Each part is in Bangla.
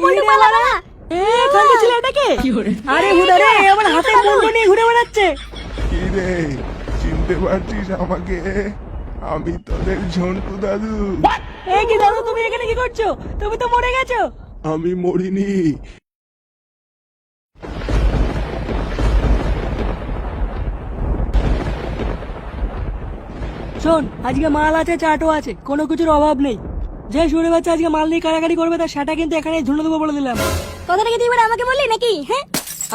বলটু পালা পালা। এখানে ছিল এটাকে? আরে হুদা রে, আমার হাতে বন্ধু নিয়ে ঘুরে বেড়াচ্ছে। কি রে, চিনতে পারছিস আমাকে? আমি তোদের ঝন্টু দাদু। এই কি দাদু, তুমি এখানে কি করছো? তুমি তো মরে গেছো। আমি মরিনি। শোন, আজকে মাল আছে, চাটও আছে, কোনো কিছুর অভাব নেই। যে শুনে বাচ্চা আজকে মাল নিয়ে কাড়াকাড়ি করবে তার সেটা কিন্তু এখানে ঝুলে দেবো বলে দিলাম। কথাটা কি তুই এবার আমাকে বললি নাকি? হ্যাঁ,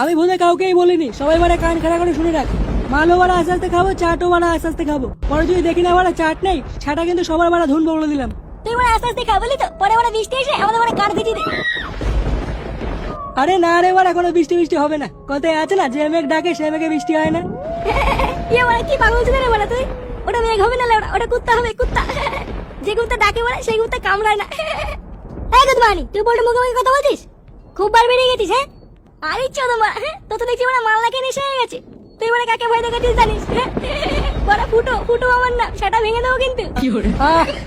আমি ভুলে কাউকেই বলিনি, সবাই মানে কান খাড়া করে শুনে রাখ। মালও বাড়া আস্তে আস্তে খাবো, চাটও বাড়া আস্তে আস্তে খাবো। পরে যদি দেখি না বাড়া চাট নেই, সেটা কিন্তু সবার বাড়া ধুনবো বলে দিলাম। তুই এবার আস্তে আস্তে খা বলি তো, পরে এবার বৃষ্টি এসে আমাদের মানে কার ভিজি দে। আরে না রে বাড়া, কোনো বৃষ্টি বৃষ্টি হবে না। কথায় আছে না, যে মেঘ ডাকে সে মেঘে বৃষ্টি হয় না। এবার কি পাগল ছিল রে বলা তুই? ওটা মেঘ হবে না, ওটা কুত্তা হবে, কুত্তা। যে কুত্তা ডাকে বলে সেই কুত্তা কামড়ায় না। এই গুদমানি, তুই বলটু মুখে মুখে কথা বলছিস? খুব বার বেরিয়ে গেছিস। হ্যাঁ, আরে চোদমা, তো তো দেখছি মানে মাল নাকি নেশা হয়ে গেছে। তুই মানে কাকে ভয় দেখাচ্ছিস জানিস? বড় ফুটো ফুটো আমার না, সেটা ভেঙে দেবো কিন্তু।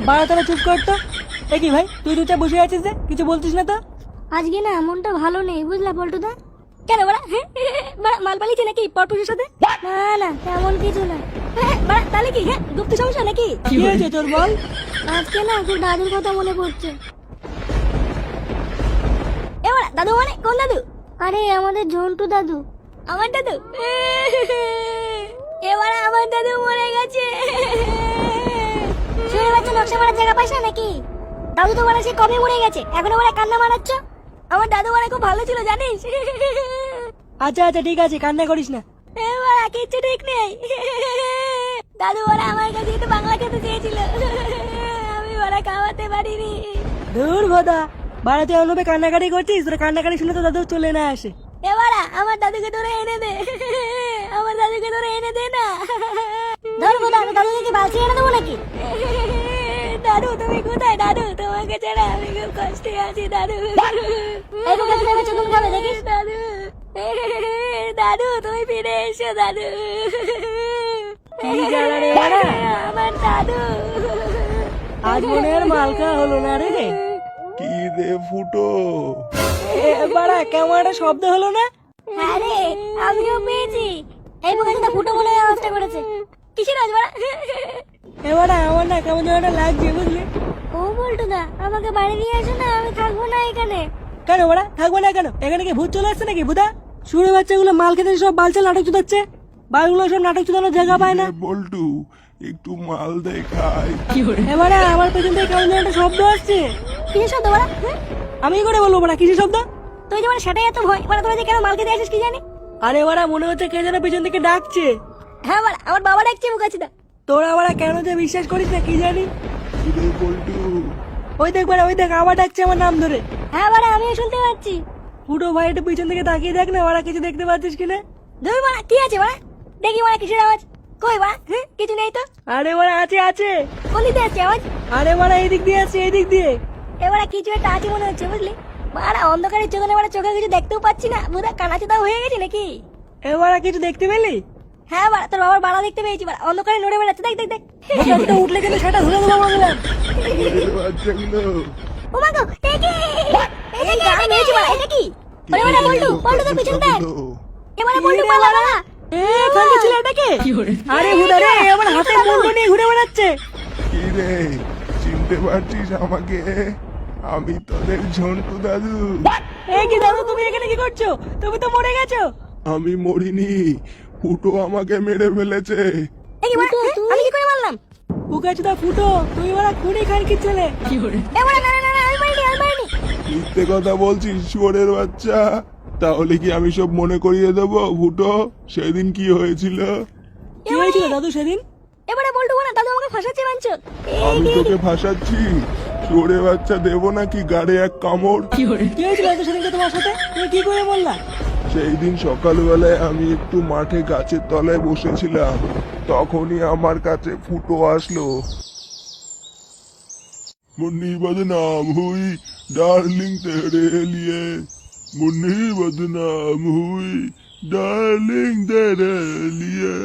বাড়া তোরা চুপ কর তো। এ কি ভাই, তুই চুপচাপ বসে আছিস যে, কিছু বলছিস না তো? আজকে না মনটা ভালো নেই, বুঝলা পল্টুদা? কেন বড়া? বড়া মাল পালিয়েছে নাকি পরপুরের সাথে? না না, তেমন কিছু না। বড়া তাহলে কি? গুপ্ত সমস্যা নাকি? কি হয়েছে তোর বল? আজকে না খুব দাদুর কথা মনে পড়ছে। এ বড়া, দাদু মানে কোন দাদু? আরে আমাদের ঝন্টু দাদু। আমার দাদু? এবার আমার দাদু মরে গেছে। শুনে বাচ্চা নকশা মারার জায়গা পাইছ নাকি? দাদু তো বলে সে কবে মরে গেছে, এখনো বলে কান্না মারাচ্ছ? আমার দাদু বলে খুব ভালো ছিল জানিস। আচ্ছা আচ্ছা ঠিক আছে, কান্না করিস না। এবার কিচ্ছু ঠিক নেই। দাদু বলে আমার কাছে একটু বাংলা খেতে চেয়েছিল, আমি বলে খাওয়াতে পারিনি। দূর ভোদা, বাড়াতে অনুপে কান্নাকাটি করছিস, তোর কান্নাকাটি শুনে তো দাদু চলে না আসে। এবারা আমার দাদুকে ধরে এনে দে, আমার দাদুকে ধরে এনে দে না। ধরবো দাদু, দাদুকে বাঁচিয়ে এনে দেবো নাকি? দাদু তুমি কোথায়? দাদু তোমাকে ছাড়া আমি খুব কষ্টে আছি দাদু। দেখিস দাদু, দাদু তুমি ফিরে এসো দাদু। কি জ্বালা রে বাড়া, আমার দাদু। আজ মনে আর মালকা হলো না রে। কি রে ফুটো? বাড়া কেমন একটা শব্দ হলো না? আরে আমিও পেয়েছি। এই বোকাটা ফুটো বলে আওয়াজটা করেছে। কিসের আওয়াজ বাড়া? এবার আমার না কেমন যেন একটা লাগছে, বুঝলি? ও বলটুদা, আমাকে বাড়ি নিয়ে আসো না, আমি থাকবো না এখানে। কেন বাড়া থাকবো না কেন? এখানে কি ভূত চলে আসছে নাকি ভূতা? শুনে বাচ্চাগুলো মাল খেতে সব বালচাল নাটক চুদাচ্ছে। বালগুলো সব নাটক চুদানোর জায়গা পায় না। কি রে বল্টু, একটু মাল দেখাই। এবারে আমার পেছন থেকে কেমন যেন একটা শব্দ আসছে। কিসের শব্দ বাড়া? আমি কি করে বলবো না কিসের শব্দ? তুই যেমন সেটাই এত ভয়, মানে তোরা যে কেন মাল খেতে আসিস কি জানি? আরে বাড়া মনে হচ্ছে কে যেন পেছন থেকে ডাকছে। হ্যাঁ বাড়া, আমার বাবা ডাকছে মুখাচ্ছিদা। তোরা বাড়া কেন যে বিশ্বাস করিস না কি জানি। কি রে বল্টু? ওই দেখ বাড়া, ওই দেখ আবার ডাকছে আমার নাম ধরে। হ্যাঁ বাড়া, আমিও শুনতে পাচ্ছি। ফুটো ভাই একটু পিছন থেকে তাকিয়ে দেখ না, ওরা কিছু দেখতে পাচ্ছিস কিনা। ধুই বাড়া, কি আছে বাড়া? দেখি বাড়া কিসের আওয়াজ? কই বাড়া? কিছু নেই তো। আরে বাড়া আছে আছে। কোন দিকে আসছে আওয়াজ? আরে বাড়া এই দিক দিয়ে আসছে, এই দিক দিয়ে। এবারে কিছু একটা আছে মনে হচ্ছে, বুঝলি? বাড়া অন্ধকারের চোখে বাড়া চোখে কিছু দেখতেও পাচ্ছি না, বুধা কানাচুদা হয়ে গেছি নাকি? এবারে কিছু দেখতে পেলি? হ্যাঁ বাড়া, তোর বাবার বাড়া দেখতে পেয়েছি বাড়া, অন্ধকারে নড়ে বেড়াচ্ছে, দেখ দেখ দেখ। মোটামুটি উঠলে কিন্তু সেটা ধরে দেবো বললাম। এর বাচ্চাগুলো ও মা গো, এই গান মেরেছে বাড়া, এটা কি? ওরে বাড়া বল্টু, বল্টু তোর পিছন দেখ। এবারে বল্টু পালা বাড়া। এখানে ছিল এটাকে? আরে হুদা রে, আমার হাতে বন্ধু নিয়ে ঘুরে বেড়াচ্ছে। কি রে, চিনতে পারছিস আমাকে? আমি তোদের ঝন্টু দাদু। এই কি দাদু, তুমি এখানে কি করছো? তুমি তো মরে গেছো। আমি মরিনি, ফুটো আমাকে মেরে ফেলেছে। এই কি বাড়া, আমি কি করে মারলাম? বুকাচুদা ফুটো, তুই ওরা খুনি খান কি চলে। এবারে না না না, আমি মারিনি, আমি মারিনি। মিথ্যে কথা বলছিস শুয়োরের বাচ্চা। তাহলে কি আমি সব মনে করিয়ে দেবো ফুটো? সেদিন কি হয়েছিল? কি হয়েছিল দাদু সেদিন? এবারে বল্টু না, দাদু আমাকে ফাঁসাচ্ছে মানছো? আমি তোকে ফাঁসাচ্ছি? শুয়োরের বাচ্চা দেবো নাকি গাড়ে এক কামড়? কি হয়েছিল দাদু সেদিনকে তোমার সাথে? তুমি কি করে বললা? সেই দিন সকালবেলায় আমি একটু মাঠে গাছের তলায় বসেছিলাম, তখনই আমার কাছে ফুটো আসলো। মুন্নি বদনাম হুই ডার্লিং তেরে লিয়ে, মুন্নি বদনাম হুই ডার্লিং তেরে লিয়ে।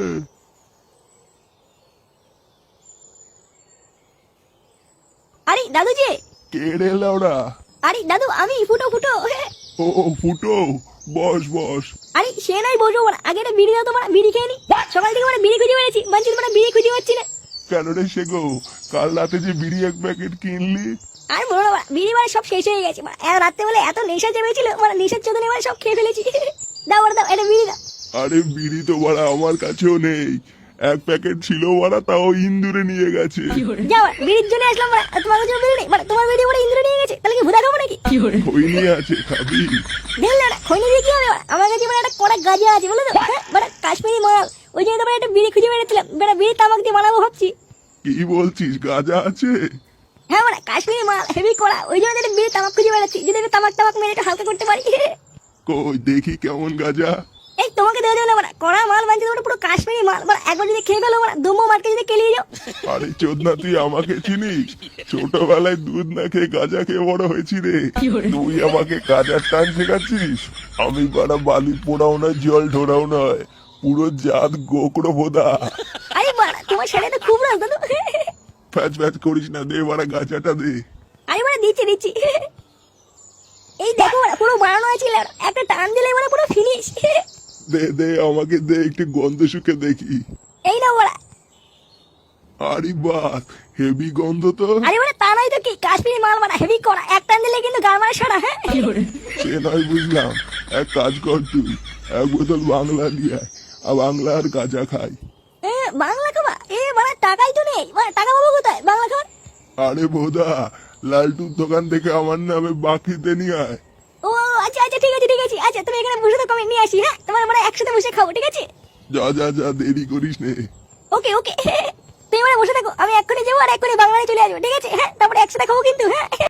আরে দাদু যে। কে রে লাউড়া? আরে দাদু আমি ফুটো ফুটো। ও ফুটো, বস বস। আরে সে নাই বসবো বড়া, আগে একটা বিড়ি দাও তো বড়া, বিড়ি খেয়ে নি। সকাল থেকে বড়া বিড়ি খুঁজে বেড়েছি, মানছি বড়া বিড়ি খুঁজে পাচ্ছি না। কেন রে শেখো, কাল রাতে যে বিড়ি এক প্যাকেট কিনলি? আর বড় বড়া বিড়ি মানে সব শেষ হয়ে গেছে বড়া, রাত্রে বেলা এত নেশা চেপেছিল মানে নেশার চোদনে মানে সব খেয়ে ফেলেছি। দাও বড়া দাও, এটা বিড়ি দাও। আরে বিড়ি তো বাড়া আমার কাছেও নেই, এক প্যাকেট ছিল বাড়া, তাও ইন্দুরে নিয়ে গেছে। যাও বড়া, বিড়ির জন্য আসলাম বড়া, আর তোমার কাছে বিড়ি নেই মানে, তোমার বিড়ি বড়া ইন্দ্র নিয়ে গেছে, তাহলে কি ভুদা খাবো নাকি? খই নিয়ে আছে, খাবি? দেখলে বড়া খৈনি দিয়ে কি হবে বড়া, আমার কাছে বড়া একটা কড়া গাঁজা আছে বলে তো, হ্যাঁ বড়া কাশ্মীরি মাল, ওই জন্য তো বড়া একটা বিড়ি খুঁজে বেড়েছিলাম, বড়া বিড়ি তামাক দিয়ে বানাবো ভাবছি। কি বলছিস, গাঁজা আছে? হ্যাঁ বড়া কাশ্মীরি মাল হেভি কড়া, ওই জন্য তো একটা বিড়ি তামাক খুঁজে বেড়াচ্ছি, যদি একটু তামাক টামাক মেরে একটু হালকা করতে পারি। কই দেখি কেমন গাঁজা। এই তোমাকে দেওয়া যাবে না বড়া, কড়া মাল বানছে তোমরা, পুরো কাশ্মীরি মাল বড়া, একবার যদি খেয়ে ফেলো বড়া দমো মার্কে যদি কেলিয়ে যাও। আরে চোদনা, তুই আমাকে চিনিস? ছোটবেলায় দুধ না খেয়ে গাঁজা খেয়ে বড় হয়েছি রে। তুই আমাকে গাঁজার টান শেখাচ্ছিস? আমি বাড়া বালি পোড়াও না, জল ঢোড়াও নয়, পুরো জাত গোকড়ো ভোদা। আরে বড়া তোমার ছেলে তো খুব রাজ দাদু। ফ্যাচ ফ্যাচ করিস না, দে বাড়া গাঁজাটা দে। আরে বড়া দিচ্ছি দিচ্ছি। এই দেখো বড়া পুরো বানানো আছে, একটা টান দিলে বড়া পুরো ফিনিশ। দে দে আমাকে দে, একটু গন্ধ শুকে দেখি। এই না বড়া। আরে বাহ, হেভি গন্ধ তো। আরে বড়া তা নয় তো কি, কাশ্মীরি মাল বড়া হেভি কড়া, এক টান দিলে কিন্তু গাল মারা সারা। হ্যাঁ সে নয় বুঝলাম, এক কাজ কর, তুই এক বোতল বাংলা নিয়ে আয়, আর বাংলা আর গাঁজা খাই। বাংলা খাবা? বড়া টাকাই তো নেই, বড়া টাকা পাবো কোথায় বাংলা খাবার? আরে বোদা, লালটুর দোকান থেকে আমার নামে বাকিতে নিয়ে আয়। ও আচ্ছা আচ্ছা ঠিক আছে ঠিক আছে, আচ্ছা তুমি এখানে বসে থাকো, আমি নিয়ে আসি। হ্যাঁ তোমার বড়া একসাথে বসে খাবো, ঠিক আছে? যা যা যা, দেরি করিস নে। ওকে ওকে, তুমি বসে থাকো, আমি এক্ষুনি যাবো আর এক্ষুনি বাংলায় চলে আসবো, ঠিক আছে? হ্যাঁ তারপরে একসাথে খাবো কিন্তু। হ্যাঁ